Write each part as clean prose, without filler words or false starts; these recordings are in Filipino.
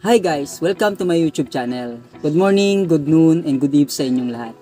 Hi guys! Welcome to my YouTube channel. Good morning, good noon, and good eve sa inyong lahat.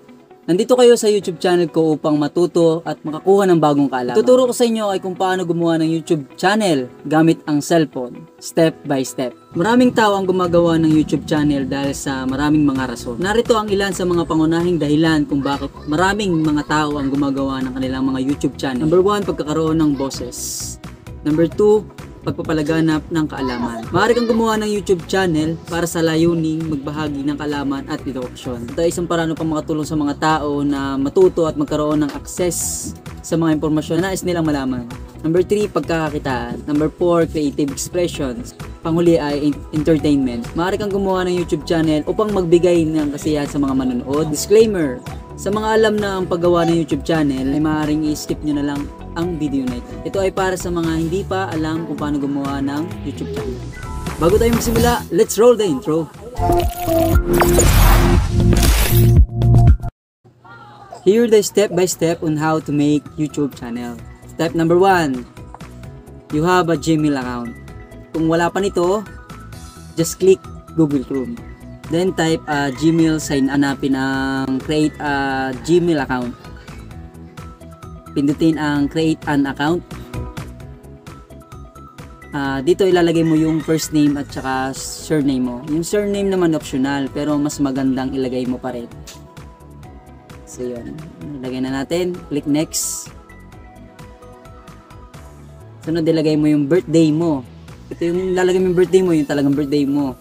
Nandito kayo sa YouTube channel ko upang matuto at makakuha ng bagong kaalaman. Tuturo ko sa inyo ay kung paano gumawa ng YouTube channel gamit ang cellphone, step by step. Maraming tao ang gumagawa ng YouTube channel dahil sa maraming mga rason. Narito ang ilan sa mga pangunahing dahilan kung bakit maraming mga tao ang gumagawa ng kanilang mga YouTube channel. Number 1, pagkakaroon ng boses. Number 2, pagpapalaganap ng kaalaman. Maaari kang gumawa ng YouTube channel para sa layuning magbahagi ng kaalaman at edukasyon. Ito ay isang paraan upang makatulong sa mga tao na matuto at magkaroon ng access sa mga impormasyon na nais nilang malaman. Number 3, pagkakakitaan. Number 4, creative expressions. Panghuli ay entertainment. Maaari kang gumawa ng YouTube channel upang magbigay ng kasiyahan sa mga manonood. Disclaimer: sa mga alam na ang paggawa ng YouTube channel ay maaaring i-skip nyo na lang ang video na ito. Ito ay para sa mga hindi pa alam kung paano gumawa ng YouTube channel. Bago tayo magsimula, let's roll the intro! Here the step by step on how to make YouTube channel. Step number 1, you have a Gmail account. Kung wala pa nito, just click Google Chrome. Then type Gmail, hanapin ang create a Gmail account. Pindutin ang create an account. Dito ilalagay mo yung first name at saka surname mo. Yung surname naman optional pero mas magandang ilagay mo pa rin. So yun, ilagay na natin, click next. Sunod ilagay mo yung birthday mo. Ito yung lalagay mo yung birthday mo, yung talagang birthday mo.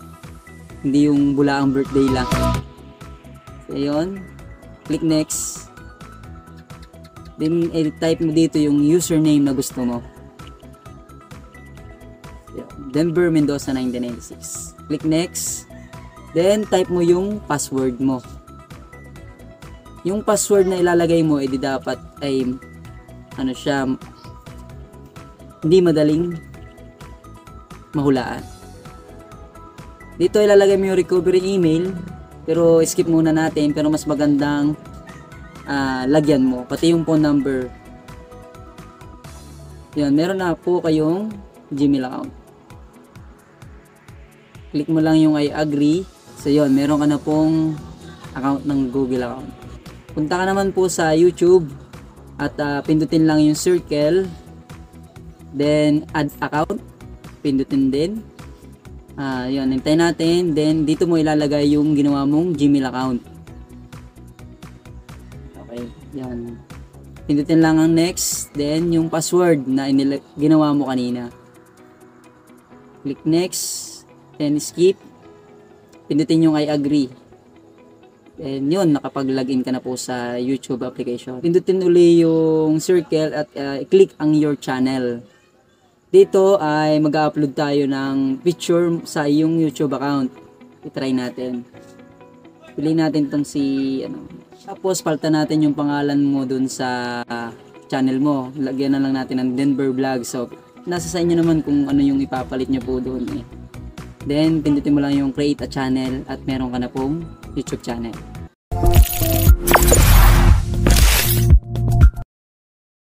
Hindi yung bulaang birthday lang. So yun, click next. Then i-type mo dito yung username na gusto mo. Denver Mendoza 1996. Click next. Then type mo yung password mo. Yung password na ilalagay mo edi dapat ay ano siya, hindi madaling mahulaan. Dito ilalagay mo yung recovery email, pero skip muna natin, pero mas magandang lagyan mo pati yung phone number. Yan, meron na po kayong Gmail account. Click mo lang yung I agree. So yun, meron ka na pong account ng Google account. Punta ka naman po sa YouTube at pindutin lang yung circle, then add account, pindutin din. Yun, hintayin natin. Then dito mo ilalagay yung ginawa mong Gmail account. Yan. Pindutin lang ang next, then yung password na ginawa mo kanina. Click next, then skip. Pindutin yung I agree. Then yun, nakapag-login ka na po sa YouTube application. Pindutin uli yung circle at i-click ang your channel. Dito ay mag-upload tayo ng picture sa iyong YouTube account. I-try natin. Piliin natin tong si tapos palitan natin yung pangalan mo dun sa channel mo. Lagyan na lang natin ng Denver Vlog. So nasa sa inyo naman kung ano yung ipapalit nyo po doon. Then pindutin mo lang yung create a channel at meron ka na pong YouTube channel.